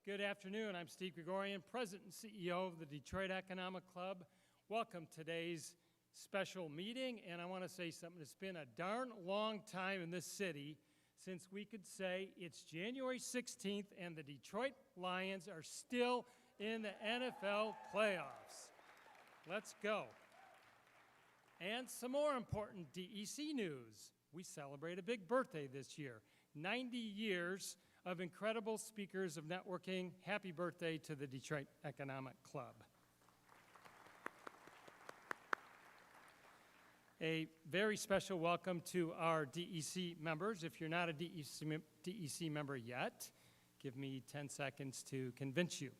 Good afternoon. I'm Steve Gregorian, President and CEO of the Detroit Economic Club. Welcome to today's special meeting, and I want to say something. It's been a darn long time in this city since we could say it's January 16th and the Detroit Lions are still in the NFL playoffs. Let's go. And some more important DEC news. We celebrate a big birthday this year, 90 years of incredible speakers of networking. Happy birthday to the Detroit Economic Club. A very special welcome to our DEC members. If you're not a DEC member yet, give me 10 seconds to convince you.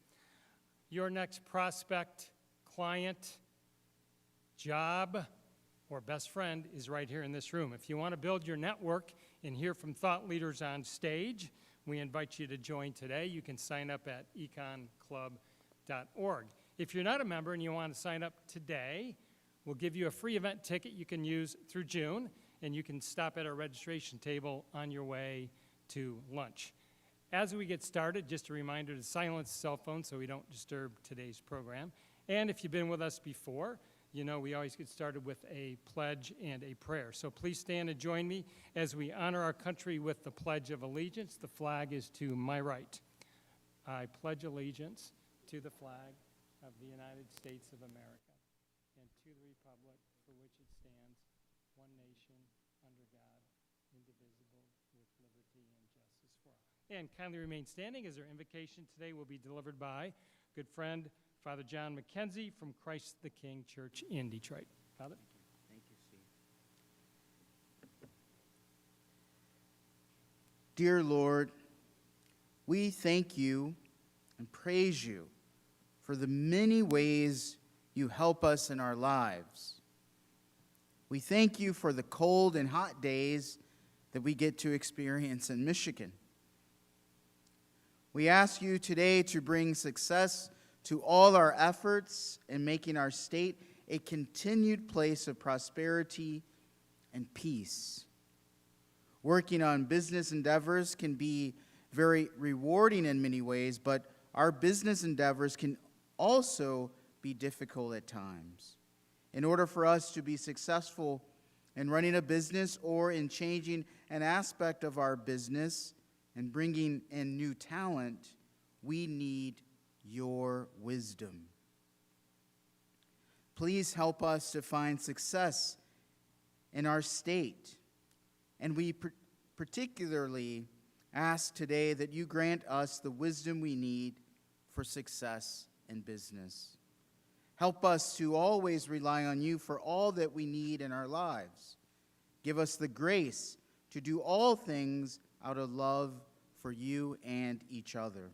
Your next prospect, client, job, or best friend is right here in this room. If you want to build your network and hear from thought leaders on stage, we invite you to join today. You can sign up at econclub.org. If you're not a member and you want to sign up today, we'll give you a free event ticket you can use through June, and you can stop at our registration table on your way to lunch. As we get started, just a reminder to silence cell phones so we don't disturb today's program. And if you've been with us before, you know we always get started with a pledge and a prayer. So please stand and join me as we honor our country with the Pledge of Allegiance. The flag is to my right. I pledge allegiance to the flag of the United States of America and to the republic for which it stands, one nation, under God, indivisible, with liberty and justice for all. And kindly remain standing as our invocation today will be delivered by good friend Father John McKenzie from Christ the King Church in Detroit. Father? Thank you, Steve. Dear Lord, we thank you and praise you for the many ways you help us in our lives. We thank you for the cold and hot days that we get to experience in Michigan. We ask you today to bring success to all our efforts in making our state a continued place of prosperity and peace. Working on business endeavors can be very rewarding in many ways, but our business endeavors can also be difficult at times. In order for us to be successful in running a business or in changing an aspect of our business and bringing in new talent, we need your wisdom. Please help us to find success in our state. And we particularly ask today that you grant us the wisdom we need for success in business. Help us to always rely on you for all that we need in our lives. Give us the grace to do all things out of love for you and each other.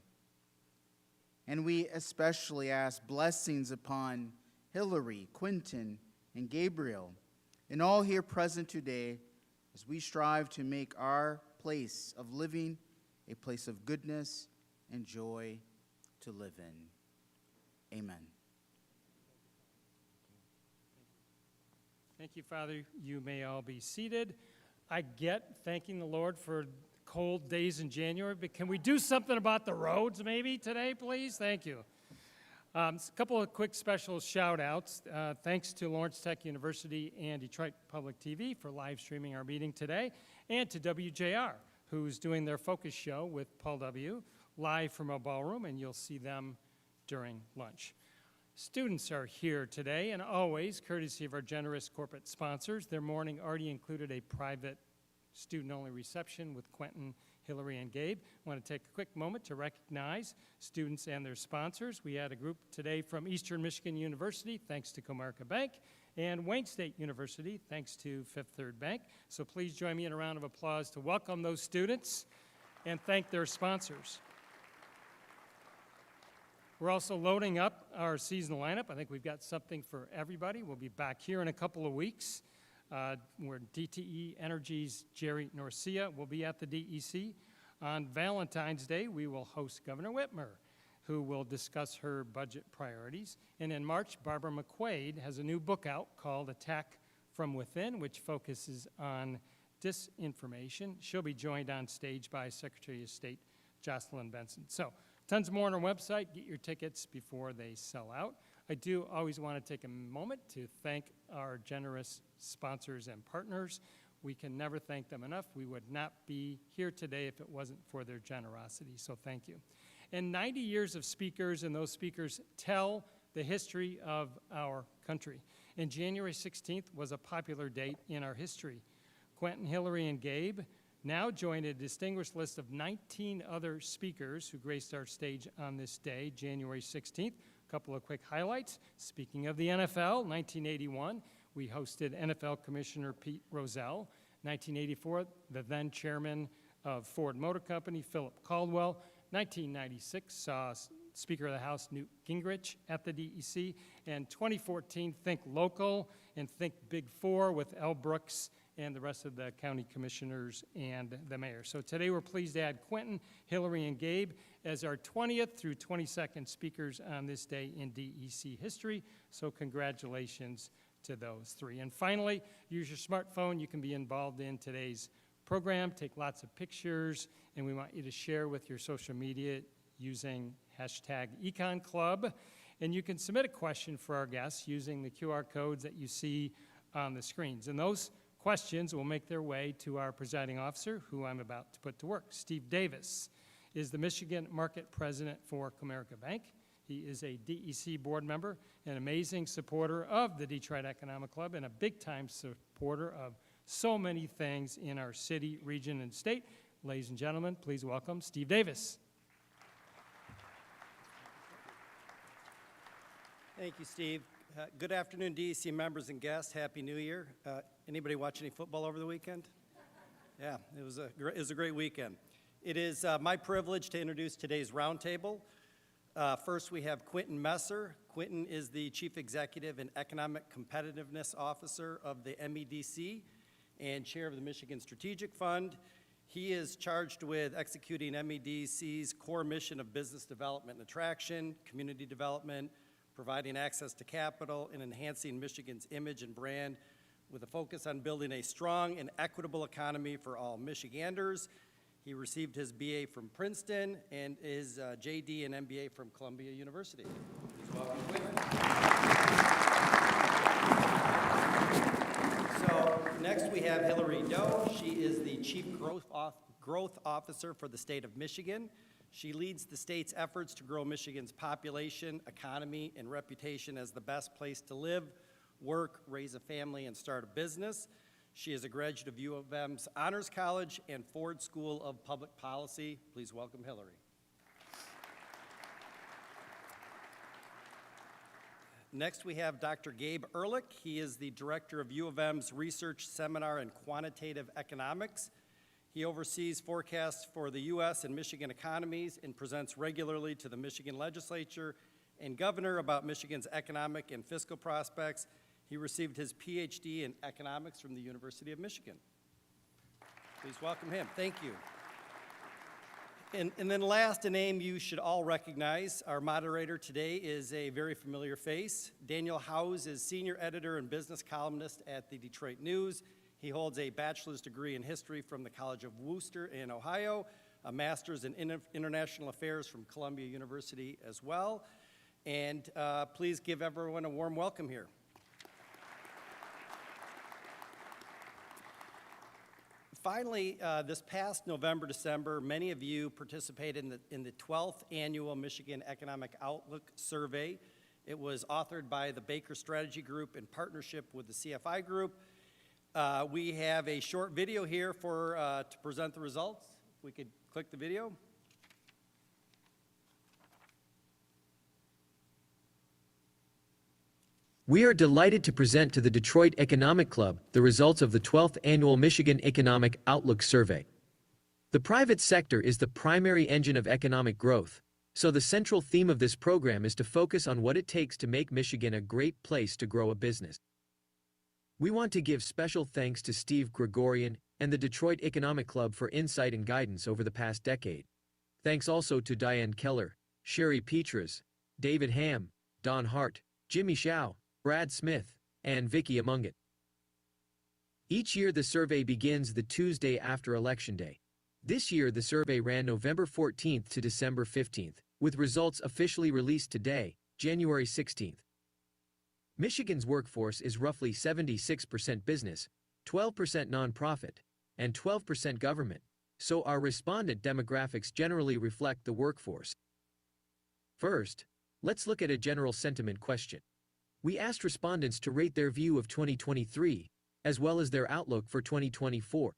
And we especially ask blessings upon Hilary, Quentin, and Gabriel, and all here present today as we strive to make our place of living a place of goodness and joy to live in. Amen. Thank you, Father. You may all be seated. I get thanking the Lord for cold days in January, but can we do something about the roads maybe today, please? Thank you. A couple of quick special shout outs. Thanks to Lawrence Tech University and Detroit Public TV for live streaming our meeting today, and to WJR, who's doing their focus show with Paul W. live from a ballroom, and you'll see them during lunch. Students are here today, and always, courtesy of our generous corporate sponsors. Their morning already included a private student-only reception with Quentin, Hilary, and Gabe. I want to take a quick moment to recognize students and their sponsors. We had a group today from Eastern Michigan University, thanks to Comerica Bank, and Wayne State University, thanks to Fifth Third Bank. So please join me in a round of applause to welcome those students and thank their sponsors. We're also loading up our seasonal lineup. I think we've got something for everybody. We'll be back here in a couple of weeks. Where DTE Energy's Jerry Norcia will be at the DEC. On Valentine's Day, we will host Governor Whitmer, who will discuss her budget priorities. And in March, Barbara McQuaid has a new book out called Attack from Within, which focuses on disinformation. She'll be joined on stage by Secretary of State Jocelyn Benson. So Tons more on our website. Get your tickets before they sell out. I do always want to take a moment to thank our generous sponsors and partners. We can never thank them enough. We would not be here today if it wasn't for their generosity, so thank you. And 90 years of speakers, and those speakers tell the history of our country. And January 16th was a popular date in our history. Quentin, Hilary, and Gabe now join a distinguished list of 19 other speakers who graced our stage on this day, January 16th. A couple of quick highlights. Speaking of the NFL, 1981, we hosted NFL Commissioner Pete Rozelle. 1984, the then chairman of Ford Motor Company, Philip Caldwell. 1996 saw Speaker of the House Newt Gingrich at the DEC. And 2014, think local and think Big Four with L. Brooks and the rest of the county commissioners and the mayor. So today we're pleased to add Quentin, Hilary, and Gabe as our 20th through 22nd speakers on this day in DEC history. So congratulations to those three. And finally, use your smartphone. You can be involved in today's program, take lots of pictures, and we want you to share with your social media using hashtag EconClub. And you can submit a question for our guests using the QR codes that you see on the screens. And those questions will make their way to our presiding officer, who I'm about to put to work. Steve Davis is the Michigan Market President for Comerica Bank. He is a DEC board member, an amazing supporter of the Detroit Economic Club, and a big-time supporter of so many things in our city, region, and state. Ladies and gentlemen, please welcome Steve Davis. Thank you, Steve. Good afternoon, DEC members and guests. Happy New Year. Anybody watch any football over the weekend? Yeah, it was a great weekend. It is my privilege to introduce today's roundtable. First, we have Quentin Messer. Quentin is the Chief Executive and Economic Competitiveness Officer of the MEDC and Chair of the Michigan Strategic Fund. He is charged with executing MEDC's core mission of business development and attraction, community development, providing access to capital, and enhancing Michigan's image and brand with a focus on building a strong and equitable economy for all Michiganders. He received his BA from Princeton and his JD and MBA from Columbia University. Please welcome Quentin. So next we have Hilary Doe. She is the Chief Growth Officer for the state of Michigan. She leads the state's efforts to grow Michigan's population, economy, and reputation as the best place to live, work, raise a family, and start a business. She is a graduate of U of M's Honors College and Ford School of Public Policy. Please welcome Hilary. Next, we have Dr. Gabe Ehrlich. He is the director of U of M's Research Seminar in Quantitative Economics. He oversees forecasts for the U.S. and Michigan economies and presents regularly to the Michigan legislature and governor about Michigan's economic and fiscal prospects. He received his PhD in economics from the University of Michigan. Please welcome him. Thank you. And then last, a name you should all recognize. Our moderator today is a very familiar face. Daniel Howes is senior editor and business columnist at the Detroit News. He holds a bachelor's degree in history from the College of Worcester in Ohio, a master's in international affairs from Columbia University as well. And please give everyone a warm welcome here. Finally, this past November, December, many of you participated in the 12th Annual Michigan Economic Outlook Survey. It was authored by the Baker Strategy Group in partnership with the CFI Group. We have a short video here to present the results. If we could click the video. We are delighted to present to the Detroit Economic Club the results of the 12th Annual Michigan Economic Outlook Survey. The private sector is the primary engine of economic growth, so the central theme of this program is to focus on what it takes to make Michigan a great place to grow a business. We want to give special thanks to Steve Gregorian and the Detroit Economic Club for insight and guidance over the past decade. Thanks also to Diane Keller, Sherry Petras, David Ham, Don Hart, Jimmy Shao, Brad Smith, and Vicky Amungit. Each year the survey begins the Tuesday after Election Day. This year the survey ran November 14th to December 15th, with results officially released today, January 16th. Michigan's workforce is roughly 76% business, 12% nonprofit, and 12% government, so our respondent demographics generally reflect the workforce. First, let's look at a general sentiment question. We asked respondents to rate their view of 2023, as well as their outlook for 2024.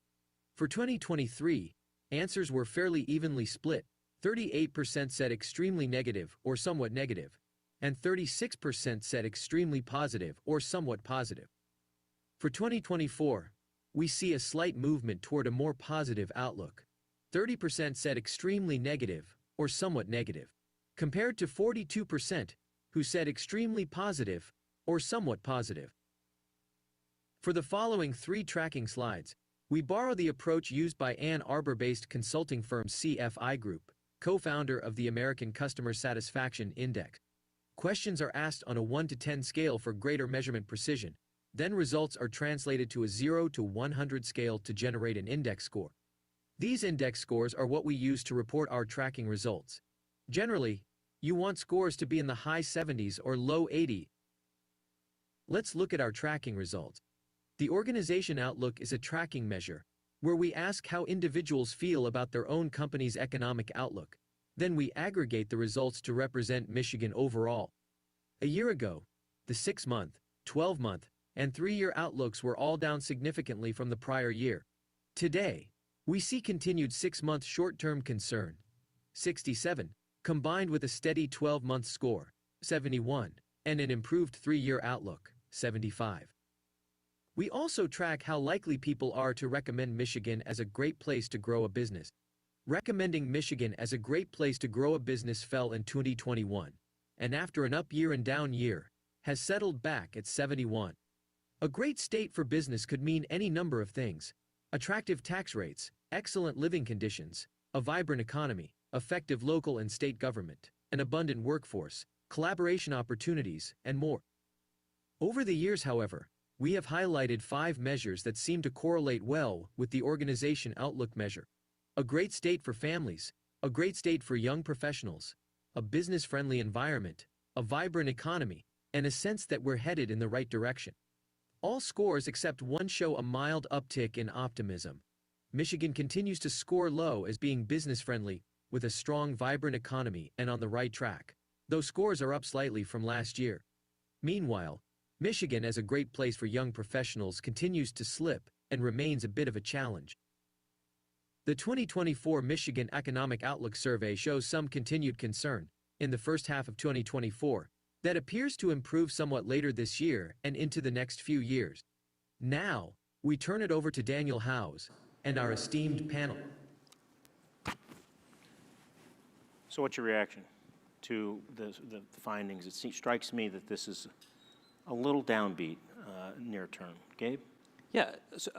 For 2023, answers were fairly evenly split. 38% said extremely negative or somewhat negative, and 36% said extremely positive or somewhat positive. For 2024, we see a slight movement toward a more positive outlook. 30% said extremely negative or somewhat negative, compared to 42% who said extremely positive or somewhat positive. For the following 3 tracking slides, we borrow the approach used by Ann Arbor-based consulting firm CFI Group, co-founder of the American Customer Satisfaction Index. Questions are asked on a 1 to 10 scale for greater measurement precision. Then results are translated to a 0 to 100 scale to generate an index score. These index scores are what we use to report our tracking results. Generally, you want scores to be in the high 70s or low 80s. Let's look at our tracking results. The organization outlook is a tracking measure, where we ask how individuals feel about their own company's economic outlook. Then we aggregate the results to represent Michigan overall. A year ago, the 6-month, 12-month, and 3-year outlooks were all down significantly from the prior year. Today, we see continued 6-month short-term concern, 67, combined with a steady 12-month score, 71, and an improved 3-year outlook, 75. We also track how likely people are to recommend Michigan as a great place to grow a business. Recommending Michigan as a great place to grow a business fell in 2021, and after an up year and down year, has settled back at 71. A great state for business could mean any number of things: attractive tax rates, excellent living conditions, a vibrant economy, effective local and state government, an abundant workforce, collaboration opportunities, and more. Over the years, however, we have highlighted 5 measures that seem to correlate well with the organization outlook measure. A great state for families, a great state for young professionals, a business-friendly environment, a vibrant economy, and a sense that we're headed in the right direction. All scores except one show a mild uptick in optimism. Michigan continues to score low as being business-friendly, with a strong, vibrant economy and on the right track, though scores are up slightly from last year. Meanwhile, Michigan as a great place for young professionals continues to slip and remains a bit of a challenge. The 2024 Michigan Economic Outlook Survey shows some continued concern in the first half of 2024 that appears to improve somewhat later this year and into the next few years. Now, we turn it over to Daniel Howes and our esteemed panel. So what's your reaction to the findings? It strikes me that this is a little downbeat near term. Gabe? Yeah, so,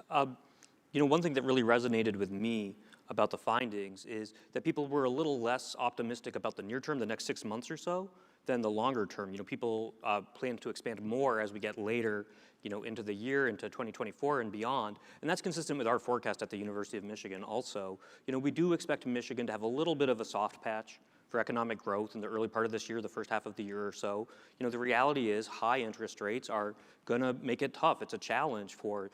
one thing that really resonated with me about the findings is that people were a little less optimistic about the near term, the next 6 months or so, than the longer term. People plan to expand more as we get later, into the year, into 2024 and beyond. And that's consistent with our forecast at the University of Michigan also. We do expect Michigan to have a little bit of a soft patch for economic growth in the early part of this year, the first half of the year or so. The reality is high interest rates are gonna make it tough. It's a challenge for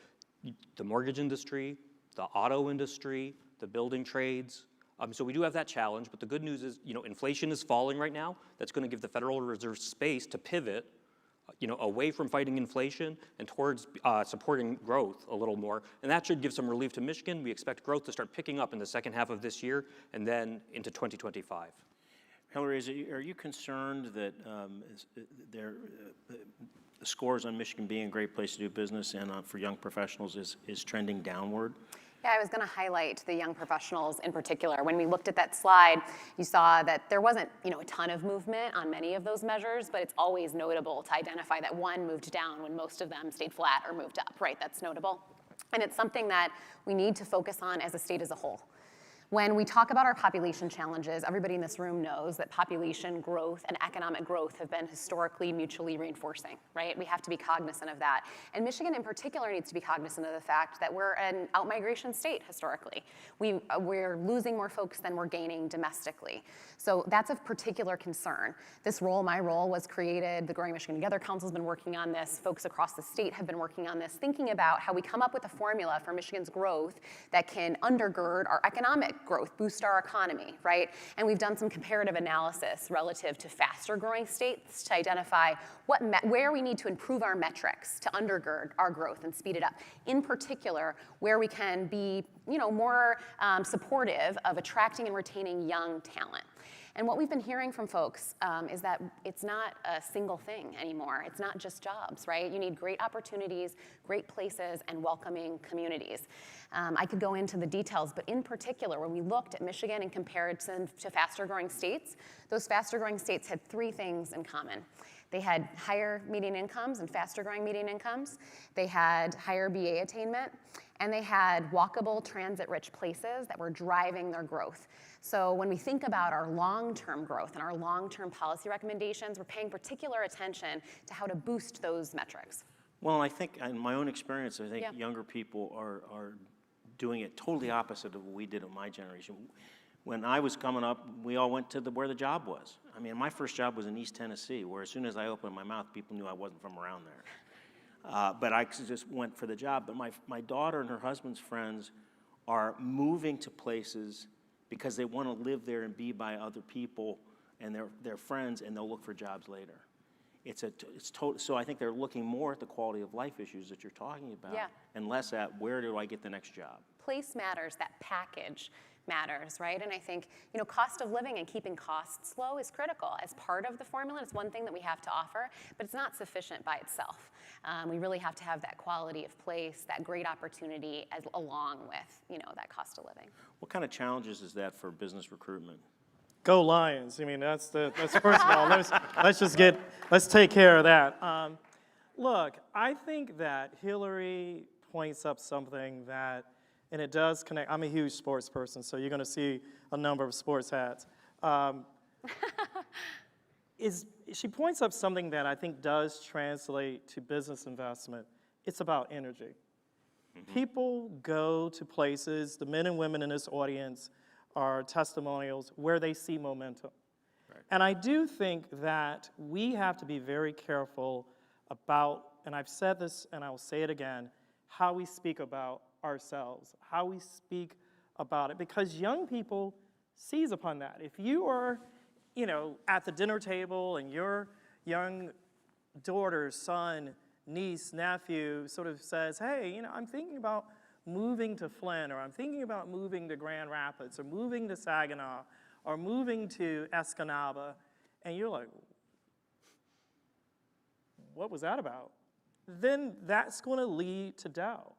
the mortgage industry, the auto industry, the building trades. So we do have that challenge, but the good news is, inflation is falling right now. That's gonna give the Federal Reserve space to pivot, away from fighting inflation and towards supporting growth a little more. And that should give some relief to Michigan. We expect growth to start picking up in the second half of this year and then into 2025. Hilary, are you concerned that the scores on Michigan being a great place to do business and for young professionals is trending downward? Yeah, I was going to highlight the young professionals in particular. When we looked at that slide, you saw that there wasn't, a ton of movement on many of those measures, but it's always notable to identify that one moved down when most of them stayed flat or moved up, right? That's notable. And it's something that we need to focus on as a state as a whole. When we talk about our population challenges, everybody in this room knows that population growth and economic growth have been historically mutually reinforcing, right? We have to be cognizant of that. And Michigan in particular needs to be cognizant of the fact that we're an outmigration state historically. We're losing more folks than we're gaining domestically. So that's of particular concern. This role, my role, was created. The Growing Michigan Together Council has been working on this. Folks across the state have been working on this, thinking about how we come up with a formula for Michigan's growth that can undergird our economic growth, boost our economy, right? And we've done some comparative analysis relative to faster growing states to identify where we need to improve our metrics to undergird our growth and speed it up. In particular, where we can be more supportive of attracting and retaining young talent. And what we've been hearing from folks is that it's not a single thing anymore. It's not just jobs, right? You need great opportunities, great places, and welcoming communities. I could go into the details, but in particular, when we looked at Michigan in comparison to faster growing states, those faster growing states had 3 things in common. They had higher median incomes and faster growing median incomes. They had higher BA attainment, and they had walkable, transit-rich places that were driving their growth. So when we think about our long-term growth and our long-term policy recommendations, we're paying particular attention to how to boost those metrics. Well, I think in my own experience, I think Yeah. younger people are doing it totally opposite of what we did in my generation. When I was coming up, we all went to where the job was. I mean, my first job was in East Tennessee, where as soon as I opened my mouth, people knew I wasn't from around there. But I just went for the job. But my daughter and her husband's friends are moving to places because they want to live there and be by other people and their friends, and they'll look for jobs later. So I think they're looking more at the quality of life issues that you're talking about, Yeah. and less at where do I get the next job. Place matters, that package matters, right? And I think, cost of living and keeping costs low is critical as part of the formula. It's one thing that we have to offer, but it's not sufficient by itself. We really have to have that quality of place, that great opportunity along with, that cost of living. What kind of challenges is that for business recruitment? Go Lions. I mean, that's first of all, let's take care of that. Look, I think that Hilary points up something that, and it does connect. I'm a huge sports person, so you're going to see a number of sports hats. She points up something that I think does translate to business investment. It's about energy. Mm-hmm. People go to places, the men and women in this audience are testimonials, where they see momentum. Right. And I do think that we have to be very careful about, and I've said this and I will say it again, how we speak about ourselves, how we speak about it, because young people seize upon that. If you are, at the dinner table and your young daughter, son, niece, nephew sort of says, hey, I'm thinking about moving to Flint, or I'm thinking about moving to Grand Rapids, or moving to Saginaw, or moving to Escanaba, and you're like, what was that about? Then that's going to lead to doubt.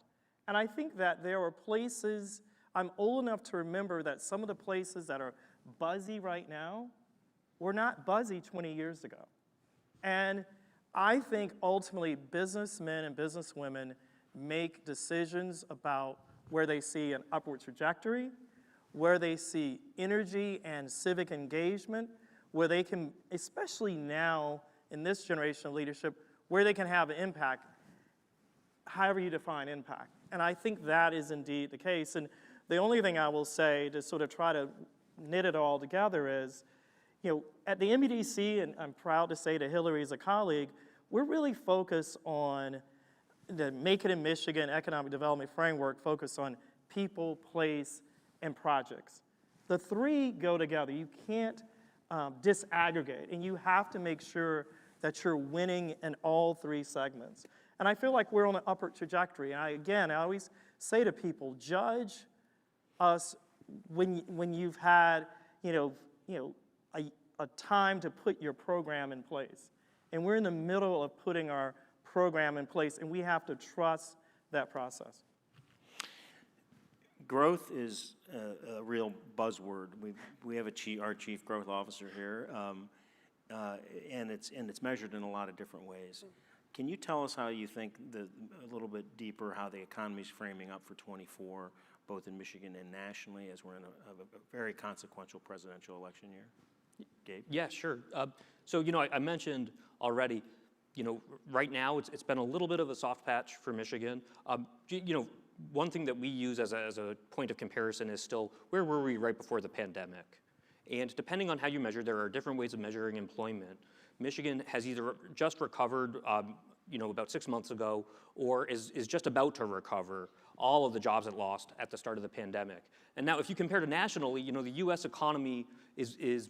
And I think that there are places, I'm old enough to remember that some of the places that are buzzy right now were not buzzy 20 years ago. And I think ultimately businessmen and businesswomen make decisions about where they see an upward trajectory, where they see energy and civic engagement, where they can, especially now in this generation of leadership, where they can have an impact, however you define impact. And I think that is indeed the case. And the only thing I will say to sort of try to knit it all together is, at the MBDC, and I'm proud to say to Hilary as a colleague, we're really focused on the Make It in Michigan Economic Development Framework, focused on people, place, and projects. The 3 go together. You can't disaggregate, and you have to make sure that you're winning in all 3 segments. And I feel like we're on an upward trajectory. And I always say to people, judge us when you've had, a time to put your program in place. And we're in the middle of putting our program in place, and we have to trust that process. Growth is a real buzzword. We have our chief growth officer here, and it's measured in a lot of different ways. Can you tell us how you think a little bit deeper how the economy's framing up for '24, both in Michigan and nationally, as we're in a very consequential presidential election year? Gabe? Yeah, sure. So, I mentioned already, right now it's been a little bit of a soft patch for Michigan. One thing that we use as a point of comparison is still, where were we right before the pandemic? And depending on how you measure, there are different ways of measuring employment. Michigan has either just recovered, about 6 months ago, or is just about to recover all of the jobs it lost at the start of the pandemic. And now, if you compare to nationally, the U.S. economy is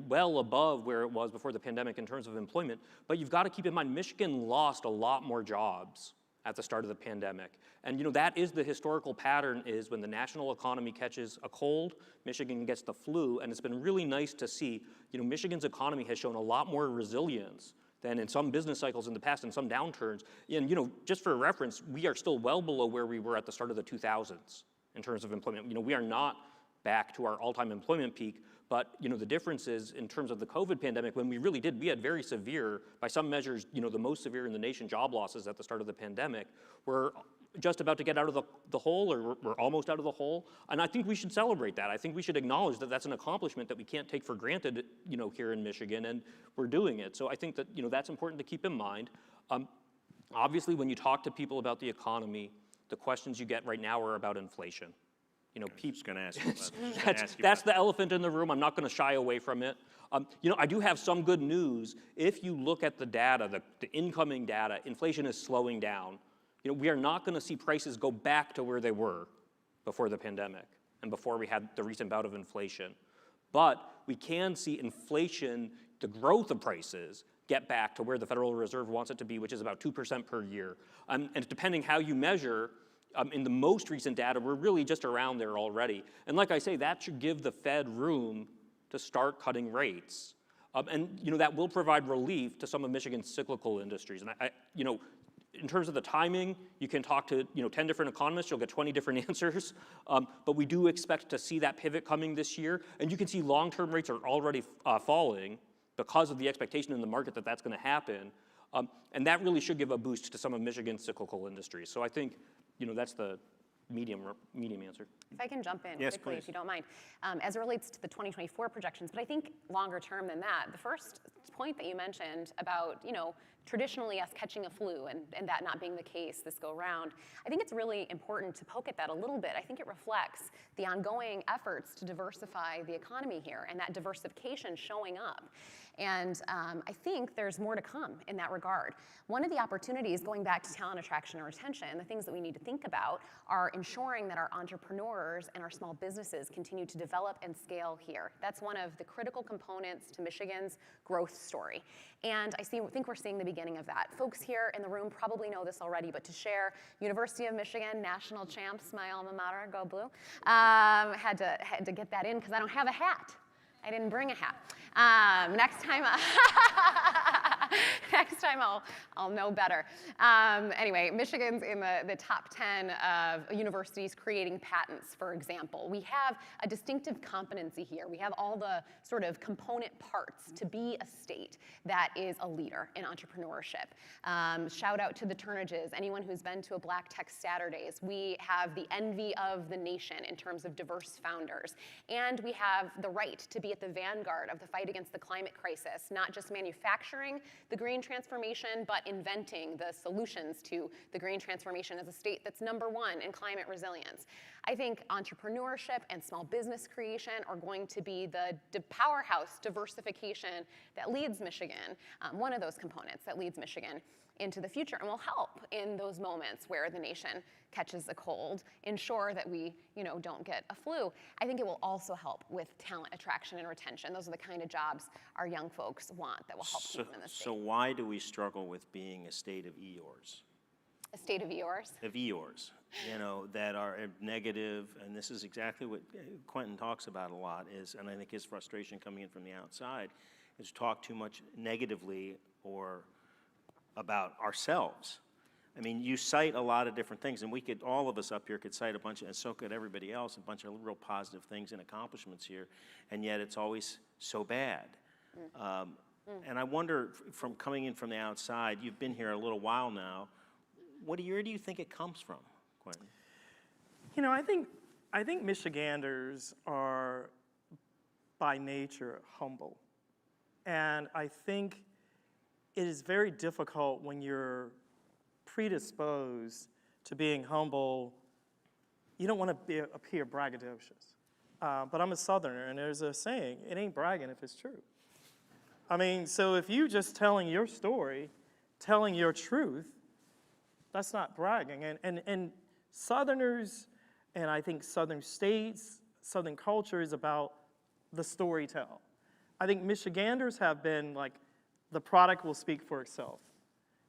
well above where it was before the pandemic in terms of employment. But you've got to keep in mind, Michigan lost a lot more jobs at the start of the pandemic. And that is the historical pattern, is when the national economy catches a cold, Michigan gets the flu. And it's been really nice to see, Michigan's economy has shown a lot more resilience than in some business cycles in the past and some downturns. And just for reference, we are still well below where we were at the start of the 2000s in terms of employment. We are not back to our all-time employment peak, but the difference is in terms of the COVID pandemic, when we had very severe, by some measures, the most severe in the nation job losses at the start of the pandemic. We're just about to get out of the hole, or we're almost out of the hole. And I think we should celebrate that. I think we should acknowledge that that's an accomplishment that we can't take for granted, here in Michigan, and we're doing it. So I think that, that's important to keep in mind. Obviously, when you talk to people about the economy, the questions you get right now are about inflation. People going to ask you about that. That's the elephant in the room. I'm not going to shy away from it. I do have some good news. If you look at the data, the incoming data, inflation is slowing down. We are not going to see prices go back to where they were before the pandemic and before we had the recent bout of inflation. But we can see inflation, the growth of prices, get back to where the Federal Reserve wants it to be, which is about 2% per year. And depending how you measure, in the most recent data, we're really just around there already. And like I say, that should give the Fed room to start cutting rates. And that will provide relief to some of Michigan's cyclical industries. And in terms of the timing, you can talk to 10 different economists, you'll get 20 different answers. But we do expect to see that pivot coming this year. And you can see long-term rates are already falling because of the expectation in the market that that's going to happen. And that really should give a boost to some of Michigan's cyclical industries. So I think that's the medium answer. If I can jump in Yes, quickly, please. if you don't mind, as it relates to the 2024 projections, but I think longer term than that, the first point that you mentioned about, traditionally us catching a flu and that not being the case this go round, I think it's really important to poke at that a little bit. I think it reflects the ongoing efforts to diversify the economy here and that diversification showing up. And I think there's more to come in that regard. One of the opportunities, going back to talent attraction and retention, the things that we need to think about are ensuring that our entrepreneurs and our small businesses continue to develop and scale here. That's one of the critical components to Michigan's growth story. And I think we're seeing the beginning of that. Folks here in the room probably know this already, but to share, University of Michigan, national champs, my alma mater, go blue. Had to get that in because I don't have a hat. I didn't bring a hat. Next time I'll know better. Anyway, Michigan's in the top 10 of universities creating patents, for example. We have a distinctive competency here. We have all the sort of component parts to be a state that is a leader in entrepreneurship. Shout out to the Turnages, anyone who's been to a Black Tech Saturdays. We have the envy of the nation in terms of diverse founders. And we have the right to be at the vanguard of the fight against the climate crisis, not just manufacturing the green transformation, but inventing the solutions to the green transformation as a state that's #1 in climate resilience. I think entrepreneurship and small business creation are going to be the powerhouse diversification that leads Michigan, one of those components that leads Michigan into the future and will help in those moments where the nation catches a cold, ensure that we don't get a flu. I think it will also help with talent attraction and retention. Those are the kind of jobs our young folks want that will help keep them in the state. So why do we struggle with being a state of Eeyores? A state of yours? Of Eeyores, that are negative, and this is exactly what Quentin talks about a lot, and I think his frustration coming in from the outside, is talk too much negatively or about ourselves. I mean, you cite a lot of different things, and all of us up here could cite a bunch, and so could everybody else, a bunch of real positive things and accomplishments here, and yet it's always so bad. And I wonder, from coming in from the outside, you've been here a little while now, where do you think it comes from, Quentin? You know, I think Michiganders are by nature humble. And I think it is very difficult when you're predisposed to being humble. You don't want to appear braggadocious. But I'm a Southerner, and there's a saying, it ain't bragging if it's true. I mean, so if you just telling your story, telling your truth, that's not bragging. And Southerners, and I think Southern states, Southern culture is about the storytell. I think Michiganders have been like, the product will speak for itself.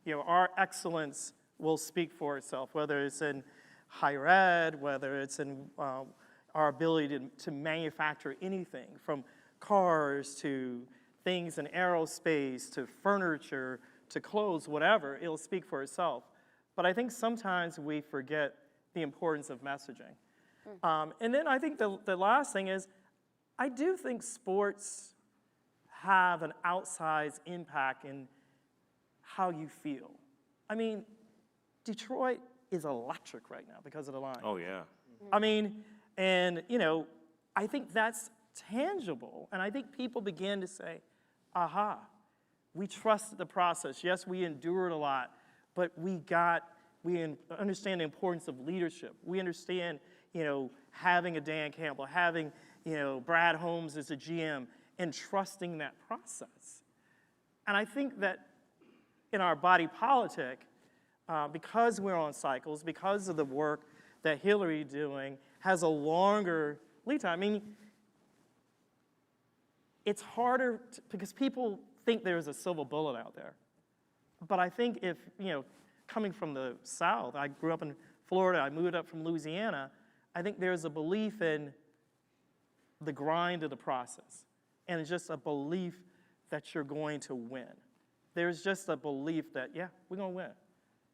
You know, our excellence will speak for itself, whether it's in higher ed, whether it's in our ability to manufacture anything, from cars to things in aerospace, to furniture, to clothes, whatever, it'll speak for itself. But I think sometimes we forget the importance of messaging. And then I think the last thing is, I do think sports have an outsized impact in how you feel. I mean, Detroit is electric right now because of the line. Oh, yeah. I mean, and you know, I think that's tangible. And I think people begin to say, aha, we trusted the process. Yes, we endured a lot, but we understand the importance of leadership. We understand, you know, having a Dan Campbell, having, you know, Brad Holmes as a GM, and trusting that process. And I think that in our body politic, because we're on cycles, because of the work that Hilary doing, has a longer lead time. I mean, it's harder because people think there's a silver bullet out there. But I think if, you know, coming from the South, I grew up in Florida, I moved up from Louisiana, I think there's a belief in the grind of the process. And it's just a belief that you're going to win. There's just a belief that, yeah, we're going to win.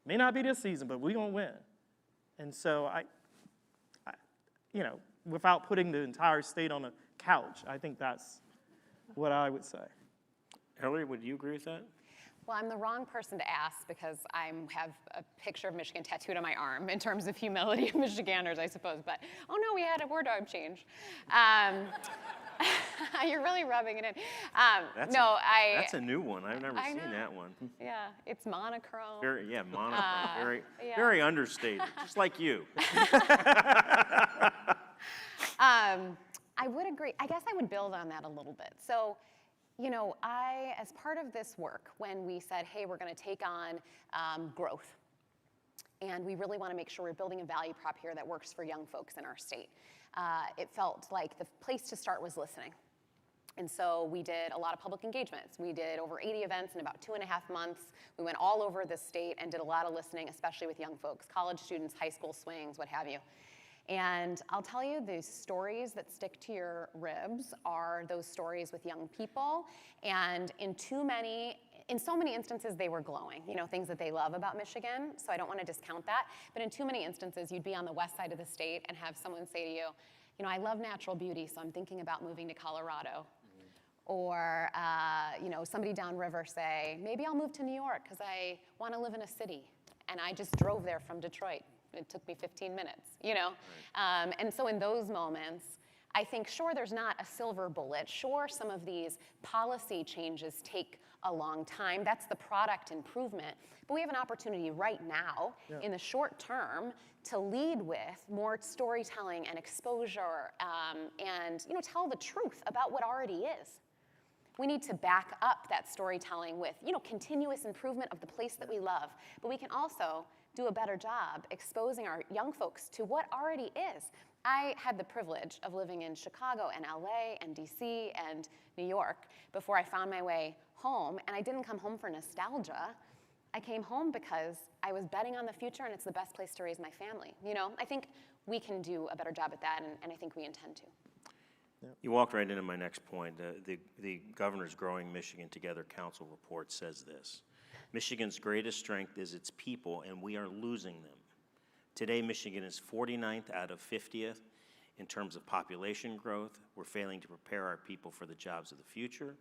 May not be this season, but we're going to win. And so I, you know, without putting the entire state on a couch, I think that's what I would say. Hilary, would you agree with that? Well, I'm the wrong person to ask because I have a picture of Michigan tattooed on my arm in terms of humility of Michiganders, I suppose. But, oh no, we had a word arm change. You're really rubbing it in. That's a new one. I've never seen that one. Yeah, it's monochrome. Very, monochrome. Very understated, just like you. I would agree. I guess I would build on that a little bit. So, you know, as part of this work, when we said, hey, we're going to take on growth, and we really want to make sure we're building a value prop here that works for young folks in our state, it felt like the place to start was listening. And so we did a lot of public engagements. We did over 80 events in about 2.5 months. We went all over the state and did a lot of listening, especially with young folks, college students, high school swings, what have you. And I'll tell you, the stories that stick to your ribs are those stories with young people. And in so many instances, they were glowing, you know, things that they love about Michigan. So I don't want to discount that. But in too many instances, you'd be on the west side of the state and have someone say to you, you know, I love natural beauty, so I'm thinking about moving to Colorado. Or, you know, somebody downriver say, maybe I'll move to New York because I want to live in a city. And I just drove there from Detroit. It took me 15 minutes, you know? Right. And so in those moments, I think, sure, there's not a silver bullet. Sure, some of these policy changes take a long time. That's the product improvement. But we have an opportunity right now, in the short term, to lead with more storytelling and exposure and, you know, tell the truth about what already is. We need to back up that storytelling with, you know, continuous improvement of the place that we love. But we can also do a better job exposing our young folks to what already is. I had the privilege of living in Chicago and LA and DC and New York before I found my way home. And I didn't come home for nostalgia. I came home because I was betting on the future, and it's the best place to raise my family. You know, I think we can do a better job at that, and I think we intend to. You walked right into my next point. The governor's Growing Michigan Together Council report says this: Michigan's greatest strength is its people, and we are losing them. Today, Michigan is 49th out of 50th in terms of population growth. We're failing to prepare our people for the jobs of the future,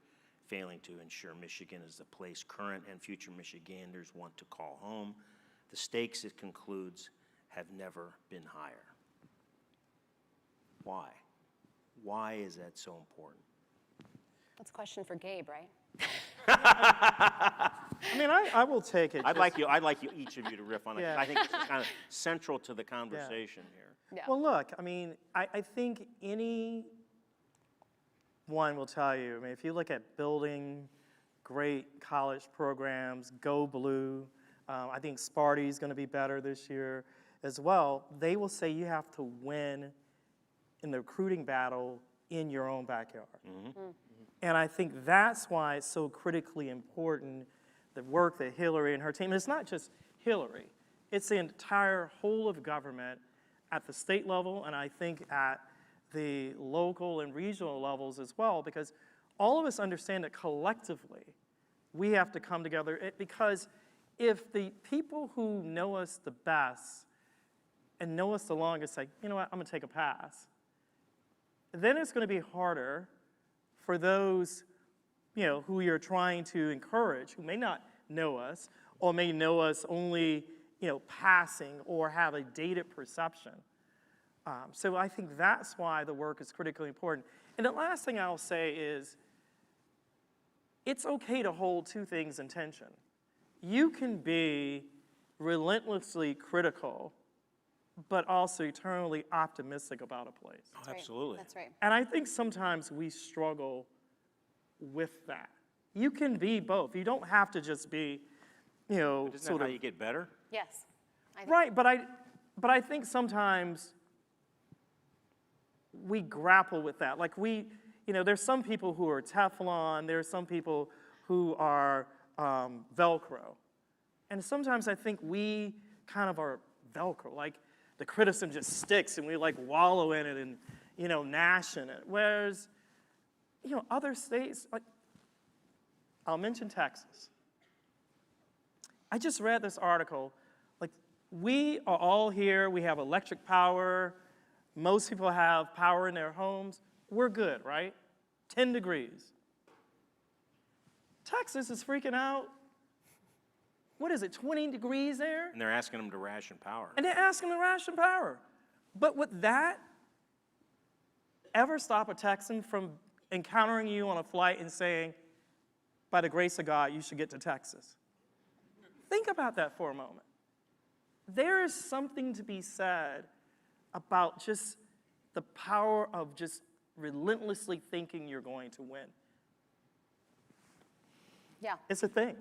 failing to ensure Michigan is the place current and future Michiganders want to call home. The stakes, it concludes, have never been higher. Why? Why is that so important? That's a question for Gabe, right? I mean, I will take it. I'd like you, each of you to riff on it, 'cause Yeah. I think this is kind of central to the conversation here. Yeah. Well, look, I mean, I think anyone will tell you, I mean, if you look at building great college programs, Go Blue, I think Sparty's going to be better this year as well, they will say you have to win in the recruiting battle in your own backyard. And I think that's why it's so critically important, the work that Hilary and her team, and it's not just Hilary, it's the entire whole of government at the state level, and I think at the local and regional levels as well, because all of us understand that collectively we have to come together, because if the people who know us the best and know us the longest say, you know what, I'm gonna take a pass, then it's gonna be harder for those, you know, who you're trying to encourage, who may not know us, or may know us only, you know, passing or have a dated perception. So I think that's why the work is critically important. And the last thing I'll say is, it's okay to hold two things in tension. You can be relentlessly critical, but also eternally optimistic about a place. Oh, absolutely. That's right. And I think sometimes we struggle with that. You can be both. You don't have to just be, you know, Isn't that sort how of you get better? Yes. I think right. But I think sometimes we grapple with that. Like you know, there's some people who are Teflon. There's some people who are Velcro, and sometimes I think we kind of are Velcro. Like the criticism just sticks, and we like wallow in it and, you know, gnash in it. Whereas, you know, other states, like, I'll mention Texas. I just read this article. Like, we are all here, we have electric power, most people have power in their homes. We're good, right? 10 degrees. Texas is freaking out. What is it, 20 degrees there? And they're asking them to ration power. And they're asking to ration power. But would that ever stop a Texan from encountering you on a flight and saying, by the grace of God, you should get to Texas? Think about that for a moment. There is something to be said about just the power of just relentlessly thinking you're going to win. Yeah. It's a thing.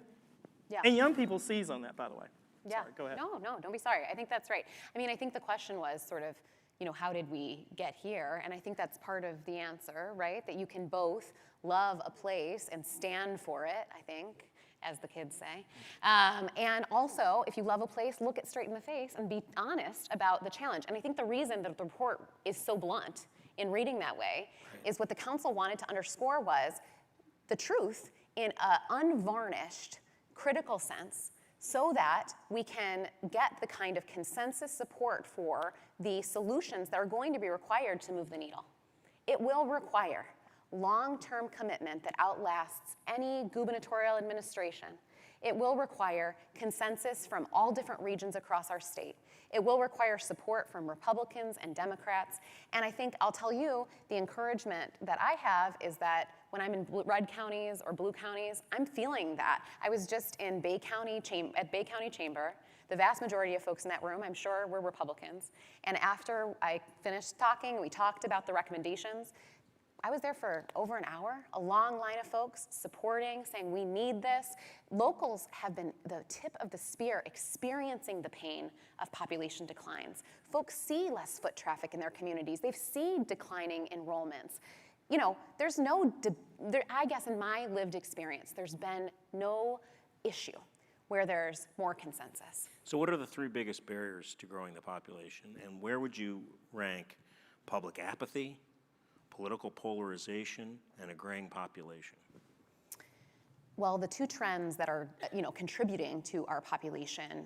Yeah. And young people seize on that, by the way. Yeah. Sorry, go ahead. No, don't be sorry. I think that's right. I mean, I think the question was sort of, you know, how did we get here? And I think that's part of the answer, right? That you can both love a place and stand for it, I think, as the kids say. And also, if you love a place, look it straight in the face and be honest about the challenge. And I think the reason that the report is so blunt in reading that way is what the council wanted to underscore was the truth in an unvarnished, critical sense, so that we can get the kind of consensus support for the solutions that are going to be required to move the needle. It will require long-term commitment that outlasts any gubernatorial administration. It will require consensus from all different regions across our state. It will require support from Republicans and Democrats. And I think I'll tell you, the encouragement that I have is that when I'm in red counties or blue counties, I'm feeling that. I was just in Bay County at Bay County Chamber. The vast majority of folks in that room, I'm sure, were Republicans. And after I finished talking, we talked about the recommendations. I was there for over an hour, a long line of folks supporting, saying we need this. Locals have been the tip of the spear experiencing the pain of population declines. Folks see less foot traffic in their communities. They've seen declining enrollments. You know, there's no, I guess in my lived experience, there's been no issue where there's more consensus. So what are the three biggest barriers to growing the population, and where would you rank public apathy, political polarization, and a graying population? Well, the two trends that are, contributing to our population,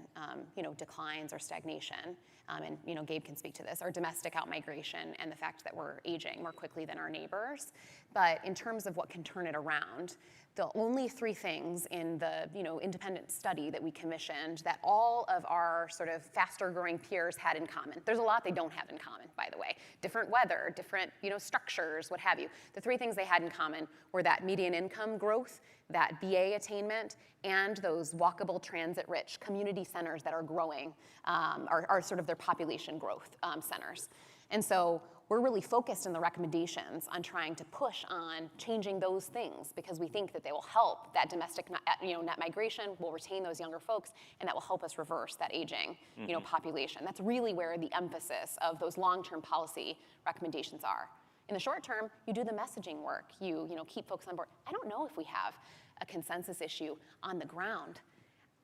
declines or stagnation, and, Gabe can speak to this, are domestic outmigration and the fact that we're aging more quickly than our neighbors. But in terms of what can turn it around, the only 3 things in the independent study that we commissioned that all of our sort of faster growing peers had in common. There's a lot they don't have in common, by the way. Different weather, different structures, what have you. The 3 things they had in common were that median income growth, that BA attainment, and those walkable, transit-rich community centers that are growing, are sort of their population growth centers. And so we're really focused in the recommendations on trying to push on changing those things because we think that they will help that domestic net migration, will retain those younger folks, and that will help us reverse that aging population. That's really where the emphasis of those long-term policy recommendations are. In the short term, you do the messaging work. You keep folks on board. I don't know if we have a consensus issue on the ground.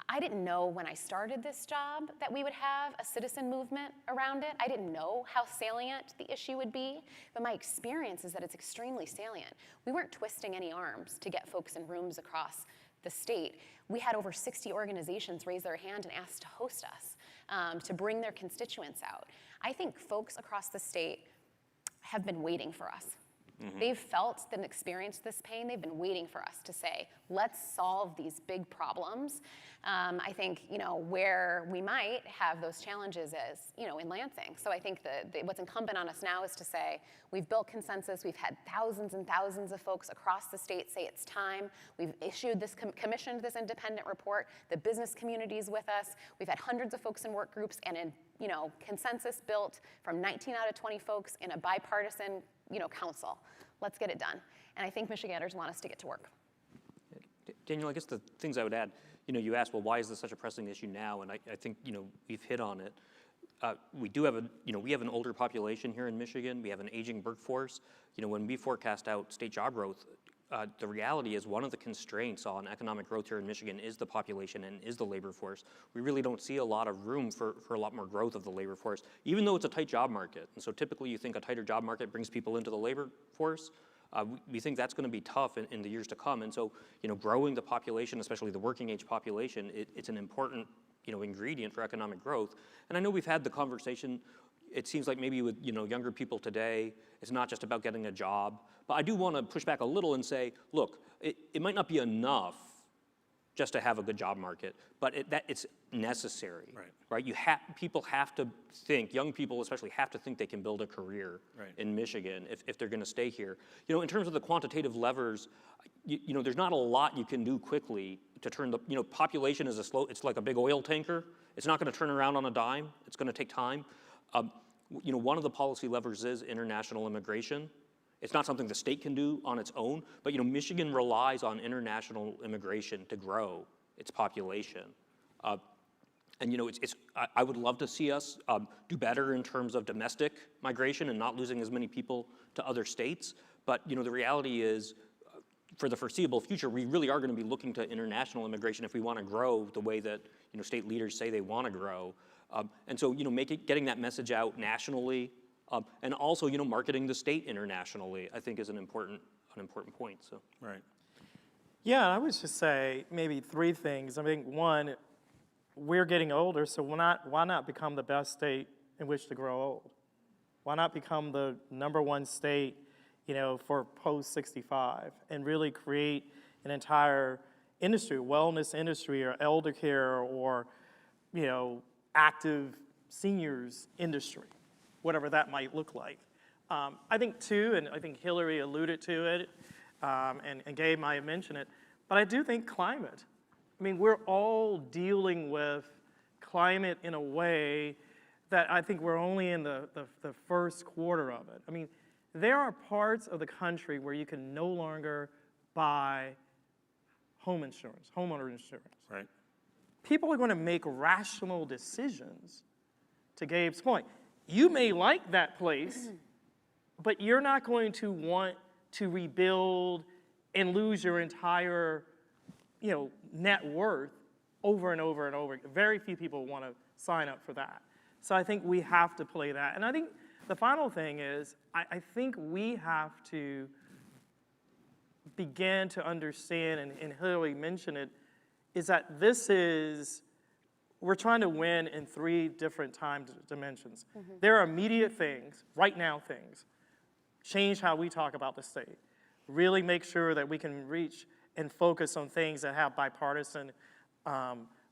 I didn't know when I started this job that we would have a citizen movement around it. I didn't know how salient the issue would be, but my experience is that it's extremely salient. We weren't twisting any arms to get folks in rooms across the state. We had over 60 organizations raise their hand and ask to host us, to bring their constituents out. I think folks across the state have been waiting for us. They've felt and experienced this pain. They've been waiting for us to say, let's solve these big problems. I think, where we might have those challenges is, in Lansing. So I think what's incumbent on us now is to say, we've built consensus. We've had thousands and thousands of folks across the state say it's time. We've issued this, commissioned this independent report. The business community is with us. We've had hundreds of folks in work groups and in, consensus built from 19 out of 20 folks in a bipartisan, council. Let's get it done. And I think Michiganders want us to get to work. Daniel, I guess the things I would add, you asked, well, why is this such a pressing issue now? And I think, we've hit on it. We do have we have an older population here in Michigan. We have an aging workforce. When we forecast out state job growth, the reality is one of the constraints on economic growth here in Michigan is the population and is the labor force. We really don't see a lot of room for a lot more growth of the labor force, even though it's a tight job market. And so typically you think a tighter job market brings people into the labor force. We think that's going to be tough in the years to come. And so, growing the population, especially the working age population, it's an important, ingredient for economic growth. And I know we've had the conversation. It seems like maybe with younger people today, it's not just about getting a job. But I do want to push back a little and say, look, it might not be enough just to have a good job market, but it's necessary, right? People have to think, young people especially have to think they can build a career in Michigan if they're going to stay here. In terms of the quantitative levers, there's not a lot you can do quickly to turn the, population is it's like a big oil tanker. It's not going to turn around on a dime. It's going to take time. One of the policy levers is international immigration. It's not something the state can do on its own, but Michigan relies on international immigration to grow its population. And I would love to see us do better in terms of domestic migration and not losing as many people to other states. But the reality is, for the foreseeable future, we really are going to be looking to international immigration if we want to grow the way that state leaders say they want to grow. And so getting that message out nationally. And also, marketing the state internationally, I think, is an important point. So. Right. Yeah, I would just say maybe 3 things. I think one, we're getting older, so why not become the best state in which to grow old? Why not become the #1 state, for post-65 and really create an entire industry, wellness industry, or elder care, or active seniors industry, whatever that might look like. I think too, and I think Hilary alluded to it, and Gabe might have mentioned it, but I do think climate. I mean, we're all dealing with climate in a way that I think we're only in the first quarter of it. I mean, there are parts of the country where you can no longer buy home insurance, homeowner insurance. Right. People are going to make rational decisions, to Gabe's point. You may like that place, but you're not going to want to rebuild and lose your entire, net worth over and over and over. Very few people want to sign up for that. So I think we have to play that. And I think the final thing is, I think we have to begin to understand, and Hilary mentioned it, is that we're trying to win in 3 different time dimensions. There are immediate things, right now things. Change how we talk about the state. Really make sure that we can reach and focus on things that have bipartisan,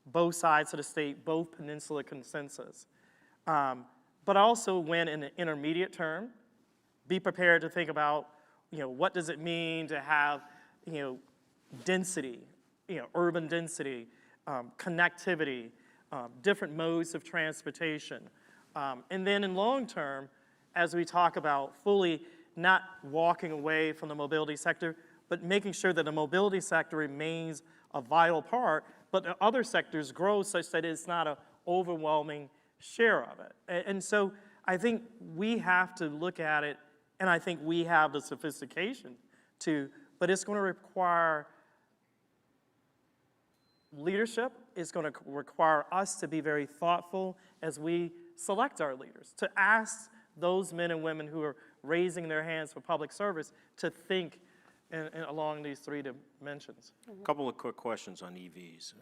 both sides of the state, both peninsula consensus. But also win in the intermediate term. Be prepared to think about, what does it mean to have, density, urban density, connectivity, different modes of transportation. And then in long term, as we talk about fully not walking away from the mobility sector, but making sure that the mobility sector remains a vital part, but the other sectors grow such that it's not an overwhelming share of it. And so I think we have to look at it, and I think we have the sophistication to, but it's going to require leadership. It's going to require us to be very thoughtful as we select our leaders, to ask those men and women who are raising their hands for public service to think along these three dimensions. A couple of quick questions on EVs.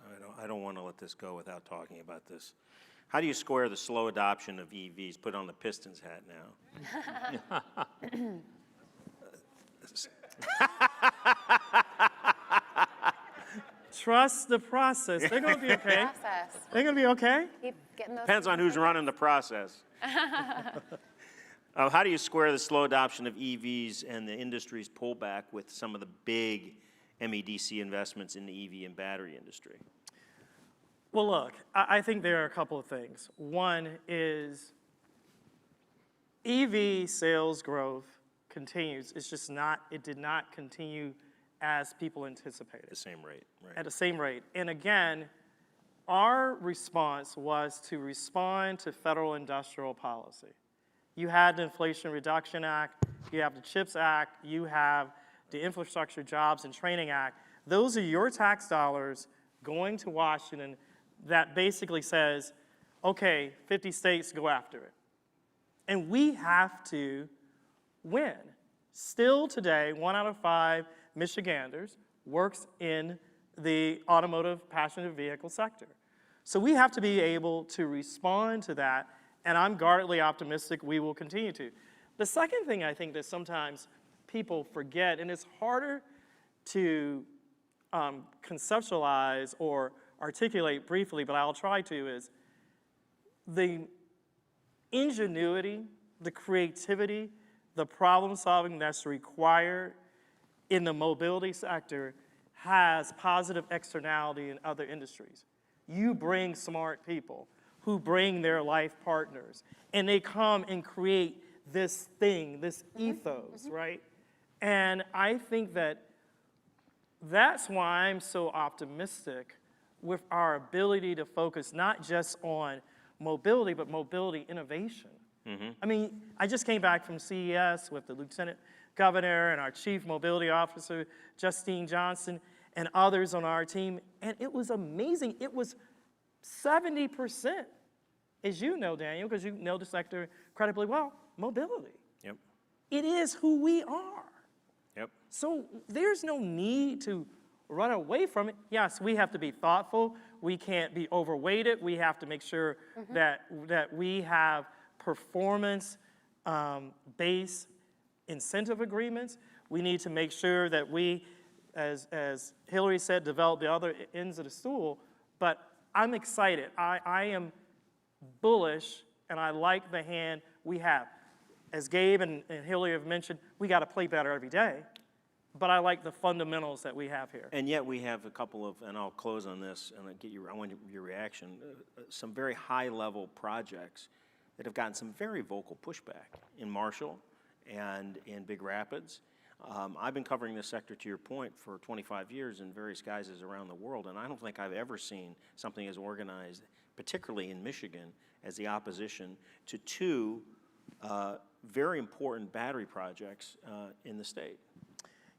I don't want to let this go without talking about this. How do you square the slow adoption of EVs? Put on the Pistons hat now. Trust the process. They're going to be okay. Process. They're going to be okay. Keep getting those. Depends on who's running the process. How do you square the slow adoption of EVs and the industry's pullback with some of the big MEDC investments in the EV and battery industry? Well, look, I think there are a couple of things. One is EV sales growth continues. It's just not, it did not continue as people anticipated. At the same rate, right? At the same rate. And again, our response was to respond to federal industrial policy. You had the Inflation Reduction Act, you have the CHIPS Act, you have the Infrastructure Jobs and Training Act. Those are your tax dollars going to Washington that basically says, okay, 50 states, go after it. And we have to win. Still today, 1 out of 5 Michiganders works in the automotive passenger vehicle sector. So we have to be able to respond to that, and I'm guardedly optimistic we will continue to. The second thing I think that sometimes people forget, and it's harder to conceptualize or articulate briefly, but I'll try to, is the ingenuity, the creativity, the problem solving that's required in the mobility sector has positive externality in other industries. You bring smart people who bring their life partners, and they come and create this thing, this ethos, right? And I think that that's why I'm so optimistic with our ability to focus not just on mobility, but mobility innovation. I mean, I just came back from CES with the Lieutenant Governor and our Chief Mobility Officer, Justine Johnson, and others on our team, and it was amazing. It was 70%, as you know, Daniel, because you know the sector incredibly well, mobility. Yep. It is who we are. Yep. So there's no need to run away from it. Yes, we have to be thoughtful. We can't be overweighted. We have to make sure that we have performance-based incentive agreements. We need to make sure that we, as Hilary said, develop the other ends of the stool. But I'm excited. I am bullish, and I like the hand we have. As Gabe and Hilary have mentioned, we got to play better every day. But I like the fundamentals that we have here. And yet we have a couple of, and I'll close on this, and I want your reaction, some very high-level projects that have gotten some very vocal pushback in Marshall and in Big Rapids. I've been covering this sector, to your point, for 25 years in various guises around the world, and I don't think I've ever seen something as organized, particularly in Michigan, as the opposition to two very important battery projects in the state.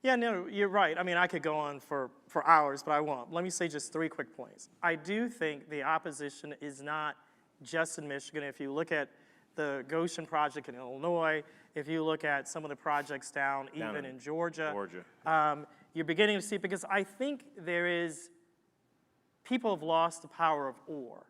Yeah, no, you're right. I mean, I could go on for hours, but I won't. Let me say just 3 quick points. I do think the opposition is not just in Michigan. If you look at the Goshen project in Illinois, if you look at some of the projects down even in Georgia, you're beginning to see, because I think people have lost the power of or.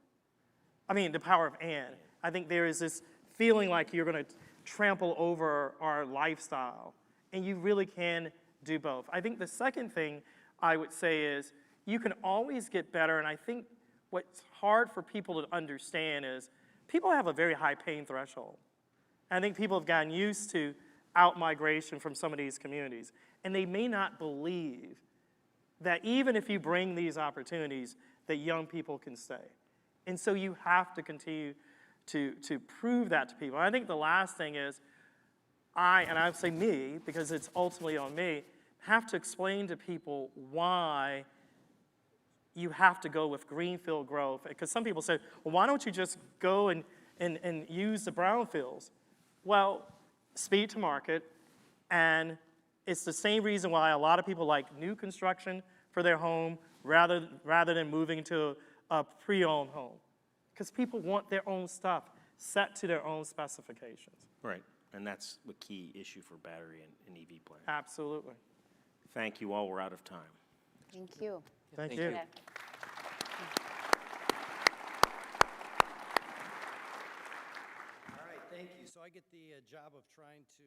I mean, the power of and. I think there is this feeling like you're going to trample over our lifestyle, and you really can do both. I think the second thing I would say is you can always get better, and I think what's hard for people to understand is people have a very high pain threshold. I think people have gotten used to out-migration from some of these communities, and they may not believe that even if you bring these opportunities, that young people can stay. And so you have to continue to prove that to people. And I think the last thing is, and I would say me, because it's ultimately on me, have to explain to people why you have to go with greenfield growth. Because some people say, well, why don't you just go and use the brownfields? Well, speed to market, and it's the same reason why a lot of people like new construction for their home rather than moving to a pre-owned home. Because people want their own stuff set to their own specifications. Right, and that's the key issue for battery and EV plants. Absolutely. Thank you all, we're out of time. Thank you. Thank you. Yeah. All right, thank you. So I get the job of trying to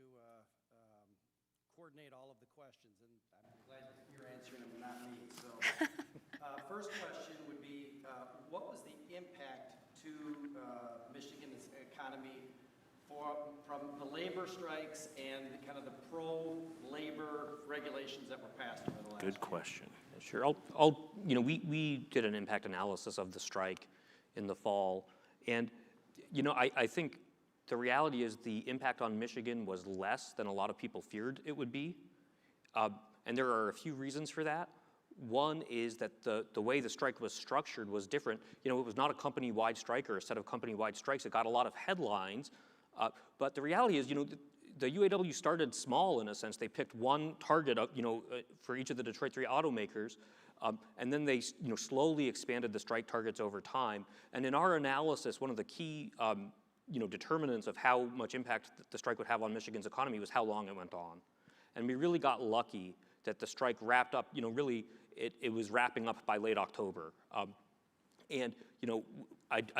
coordinate all of the questions, and I'm glad that you're answering them, not me. So first question would be, what was the impact to Michigan's economy from the labor strikes and kind of the pro-labor regulations that were passed over the last year? Good question. Sure. We did an impact analysis of the strike in the fall, and I think the reality is the impact on Michigan was less than a lot of people feared it would be, and there are a few reasons for that. One is that the way the strike was structured was different. It was not a company-wide strike or a set of company-wide strikes. It got a lot of headlines, but the reality is, the UAW started small in a sense. They picked one target, for each of the Detroit 3 automakers, and then they, slowly expanded the strike targets over time. And in our analysis, one of the key, determinants of how much impact the strike would have on Michigan's economy was how long it went on. And we really got lucky that the strike wrapped up, really, it was wrapping up by late October. I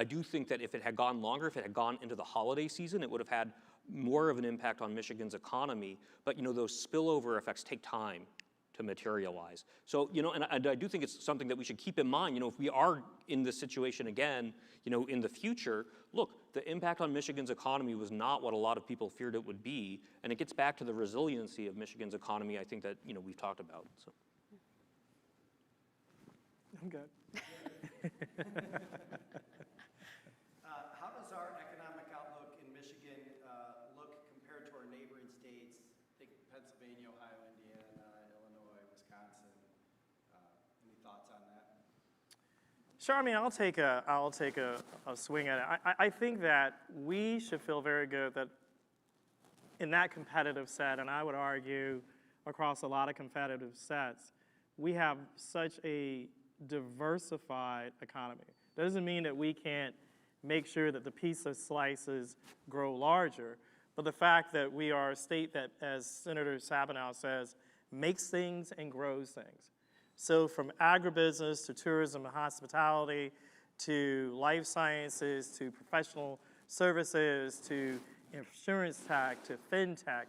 do think that if it had gone longer, if it had gone into the holiday season, it would have had more of an impact on Michigan's economy. But, those spillover effects take time to materialize. So, and I do think it's something that we should keep in mind, if we are in this situation again, in the future, look, the impact on Michigan's economy was not what a lot of people feared it would be. And it gets back to the resiliency of Michigan's economy, I think that, we've talked about. So. I'm good. How does our economic outlook in Michigan look compared to our neighboring states? Think Pennsylvania, Ohio, Indiana, Illinois, Wisconsin. Any thoughts on that? Sure. I'll take a swing at it. I think that we should feel very good that in that competitive set, and I would argue across a lot of competitive sets, we have such a diversified economy. Doesn't mean that we can't make sure that the pizza slices grow larger, but the fact that we are a state that, as Senator Sabinow says, makes things and grows things. So from agribusiness to tourism and hospitality to life sciences to professional services to insurance tech to fintech.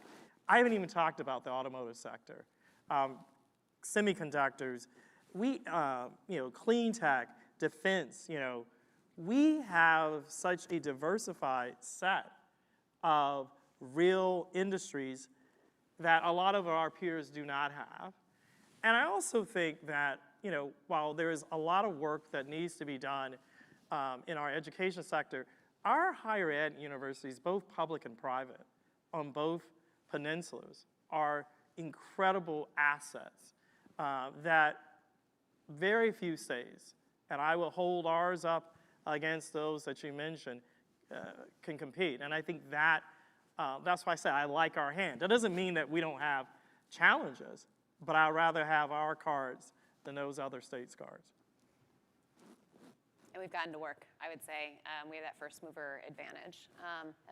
I haven't even talked about the automotive sector. Semiconductors, clean tech, defense, we have such a diversified set of real industries that a lot of our peers do not have. And I also think that, while there is a lot of work that needs to be done in our education sector, our higher ed universities, both public and private, on both peninsulas, are incredible assets that very few states, and I will hold ours up against those that you mentioned, can compete. And I think that's why I say I like our hand. That doesn't mean that we don't have challenges, but I'd rather have our cards than those other states' cards. And we've gotten to work, I would say. We have that first mover advantage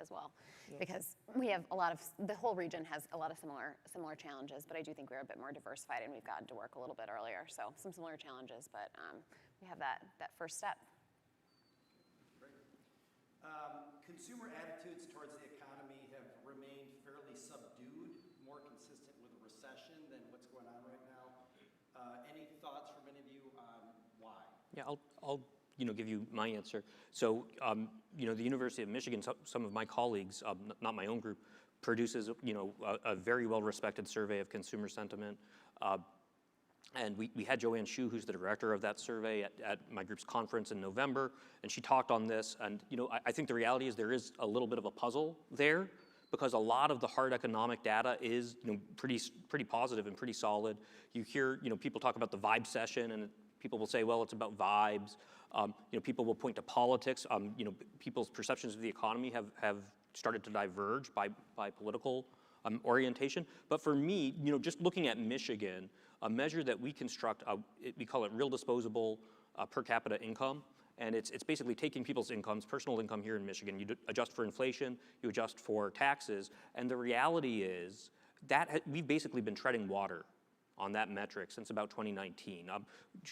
as well, because we have the whole region has a lot of similar challenges, but I do think we're a bit more diversified and we've gotten to work a little bit earlier. So some similar challenges, but we have that first step. Great. Consumer attitudes towards the economy have remained fairly subdued, more consistent with a recession than what's going on right now. Any Yeah, I'll give you my answer. So, the University of Michigan, some of my colleagues, not my own group, produces, a very well-respected survey of consumer sentiment. And we had Joanne Shu, who's the director of that survey, at my group's conference in November, and she talked on this. And I think the reality is there is a little bit of a puzzle there, because a lot of the hard economic data is pretty positive and pretty solid. You hear people talk about the vibe session, and people will say, well, it's about vibes. People will point to politics. People's perceptions of the economy have started to diverge by political orientation. But for me, just looking at Michigan, a measure that we construct, we call it real disposable per capita income. And it's basically taking people's incomes, personal income here in Michigan. You adjust for inflation, you adjust for taxes. And the reality is that we've basically been treading water on that metric since about 2019.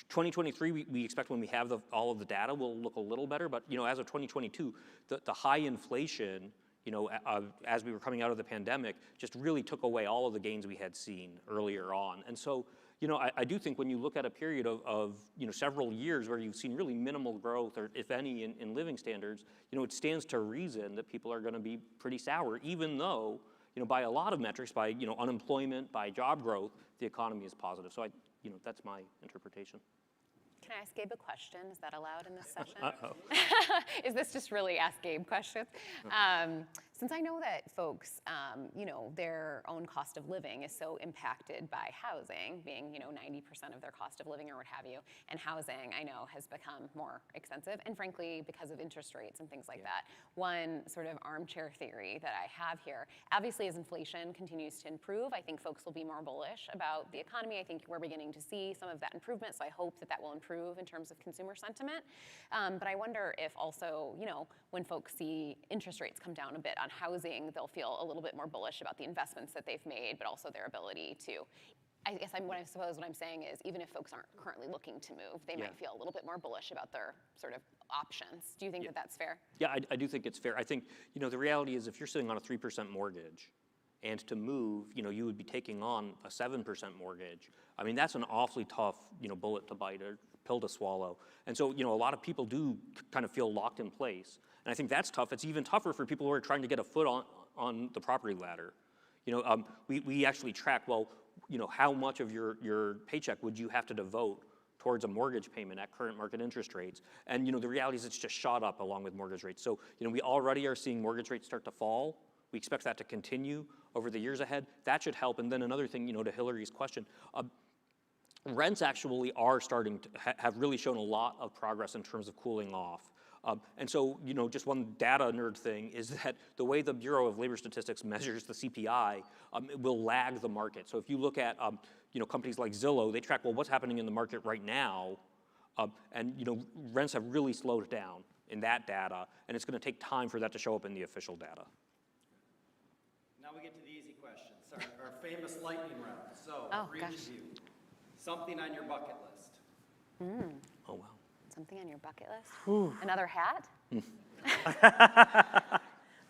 2023, we expect when we have all of the data, will look a little better. But as of 2022, the high inflation, as we were coming out of the pandemic, just really took away all of the gains we had seen earlier on. And so, I do think when you look at a period of several years where you've seen really minimal growth, or if any, in living standards, it stands to reason that people are going to be pretty sour, even though, by a lot of metrics, by unemployment, by job growth, the economy is positive. So that's my interpretation. Can I ask Gabe a question? Is that allowed in this session? Uh-oh. Is this just really ask Gabe questions? Since I know that folks, their own cost of living is so impacted by housing, being 90% of their cost of living or what have you, and housing, I know, has become more expensive, and frankly, because of interest rates and things like that. One sort of armchair theory that I have here, obviously as inflation continues to improve, I think folks will be more bullish about the economy. I think we're beginning to see some of that improvement, so I hope that will improve in terms of consumer sentiment. But I wonder if also, when folks see interest rates come down a bit on housing, they'll feel a little bit more bullish about the investments that they've made, but also their ability to, I guess what I'm saying is, even if folks aren't currently looking to move, they might feel a little bit more bullish about their sort of options. Do you think that that's fair? Yeah, I do think it's fair. I think, the reality is if you're sitting on a 3% mortgage, and to move, you would be taking on a 7% mortgage. I mean, that's an awfully tough, bullet to bite, or pill to swallow. And so, a lot of people do kind of feel locked in place. And I think that's tough. It's even tougher for people who are trying to get a foot on the property ladder. We actually track, how much of your paycheck would you have to devote towards a mortgage payment at current market interest rates? And, the reality is it's just shot up along with mortgage rates. So, we already are seeing mortgage rates start to fall. We expect that to continue over the years ahead. That should help. And then another thing, to Hilary's question, rents actually are starting to have really shown a lot of progress in terms of cooling off. And so, just one data nerd thing is that the way the Bureau of Labor Statistics measures the CPI, it will lag the market. So if you look at, companies like Zillow, they track, what's happening in the market right now, and, rents have really slowed down in that data, and it's going to take time for that to show up in the official data. Now we get to the easy questions, our famous lightning round. So, for each of you, something on your bucket list. Oh, wow. Something on your bucket list? Ooh. Another hat?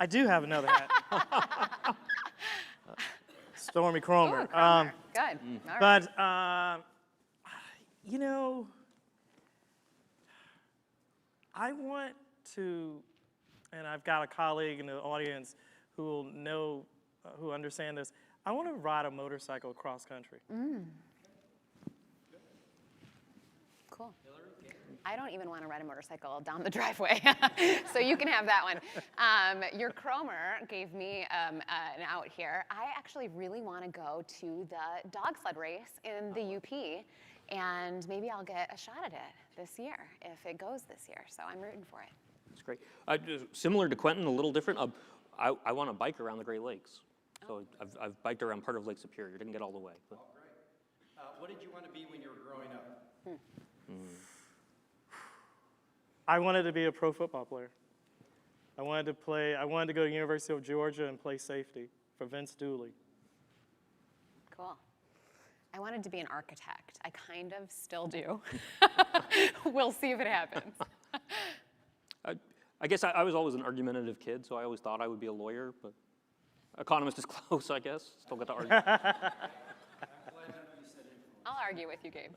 I do have another hat. Stormy Cromer. Ooh, Cromer. Good. All right. But, I want to, and I've got a colleague in the audience who will know, who understand this. I want to ride a motorcycle cross country. Cool. I don't even want to ride a motorcycle down the driveway, so you can have that one. Your Cromer gave me an out here. I actually really want to go to the dog sled race in the UP, and maybe I'll get a shot at it this year if it goes this year, so I'm rooting for it. That's great. Similar to Quentin, a little different. I want to bike around the Great Lakes. So I've biked around part of Lake Superior. Didn't get all the way. But. Oh, great. What did you want to be when you were growing up? I wanted to be a pro football player. I wanted to go to the University of Georgia and play safety for Vince Dooley. Cool. I wanted to be an architect. I kind of still do. We'll see if it happens. I guess I was always an argumentative kid, so I always thought I would be a lawyer, but economist is close, I guess. Still got to argue. I'm glad none of you said anything. I'll argue with you, Gabe.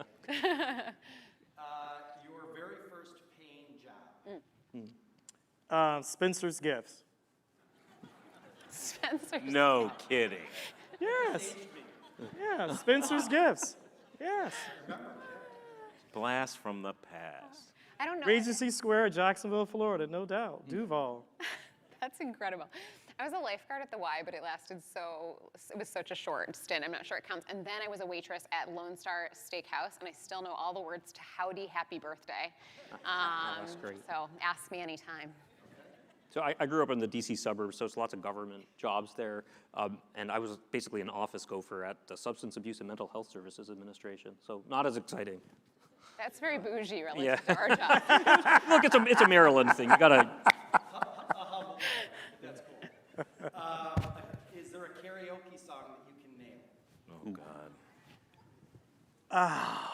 You were very Spencer's Gifts. Spencer's. No kidding. Yes. Yeah, Spencer's Gifts. Yes. Blast from the past. I don't know. Regency Square, Jacksonville, Florida, no doubt. Duval. That's incredible. I was a lifeguard at the Y, but it was such a short stint. I'm not sure it counts. And then I was a waitress at Lone Star Steakhouse, and I still know all the words to Howdy, Happy Birthday. That's great. So ask me anytime. So I grew up in the DC suburbs, so it's lots of government jobs there. And I was basically an office gopher at the Substance Abuse and Mental Health Services Administration, so not as exciting. That's very bougie relative Yeah. to our job. Look, it's a Maryland thing. You gotta. That's cool. Is there a karaoke song that you can name? Oh, God.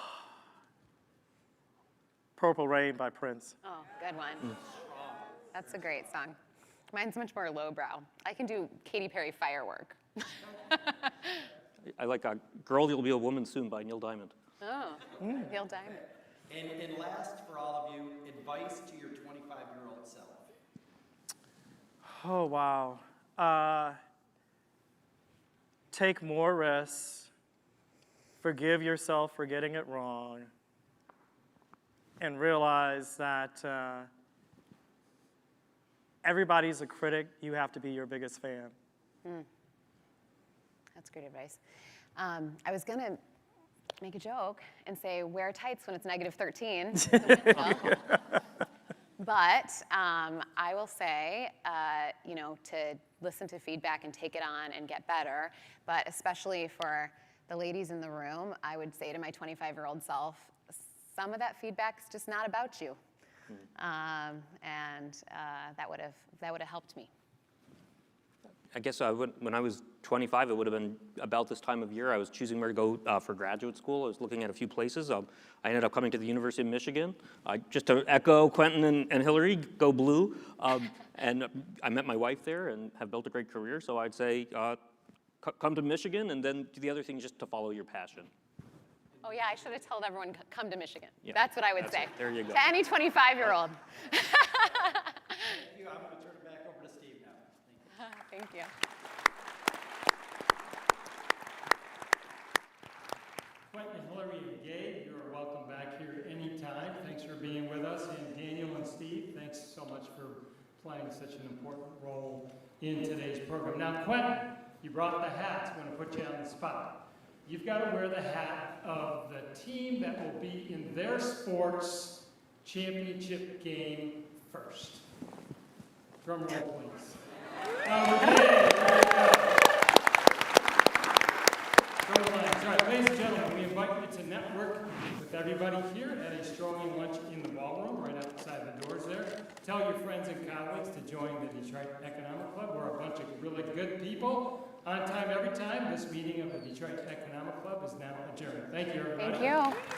Purple Rain by Prince. Oh, good one. That's a great song. Mine's much more lowbrow. I can do Katy Perry Firework. I like Girl, You'll Be a Woman Soon by Neil Diamond. Oh, Neil Diamond. And last, for all of you, advice to your 25-year-old self. Oh, wow. Take more risks. Forgive yourself for getting it wrong. And realize that everybody's a critic. You have to be your biggest fan. That's great advice. I was going to make a joke and say wear tights when it's -13. But I will say, to listen to feedback and take it on and get better. But especially for the ladies in the room, I would say to my 25-year-old self, some of that feedback's just not about you. And that would have helped me. I guess when I was 25, it would have been about this time of year. I was choosing where to go for graduate school. I was looking at a few places. I ended up coming to the University of Michigan. Just to echo Quentin and Hilary, go blue. And I met my wife there and have built a great career. So I'd say come to Michigan, and then the other thing is just to follow your passion. Oh yeah, I should have told everyone come to Michigan. Yeah, That's what I would say. There you go. To any 25-year-old. Thank you. I'm going to turn it back over to Steve now. Thank you. Thank you. Quentin, Hilary, and Gabe, you are welcome back here anytime. Thanks for being with us. And Daniel and Steve, thanks so much for playing such an important role in today's program. Now, Quentin, you brought the hat. I'm going to put you on the spot. You've got to wear the hat of the team that will be in their sports championship game first. Drum roll, please. Ladies and gentlemen, we invite you to network with everybody here at a strolling lunch in the ballroom, right outside the doors there. Tell your friends and colleagues to join the Detroit Economic Club. We're a bunch of really good people. On time, every time. This meeting of the Detroit Economic Club is now adjourned. Thank you, everybody. Thank you.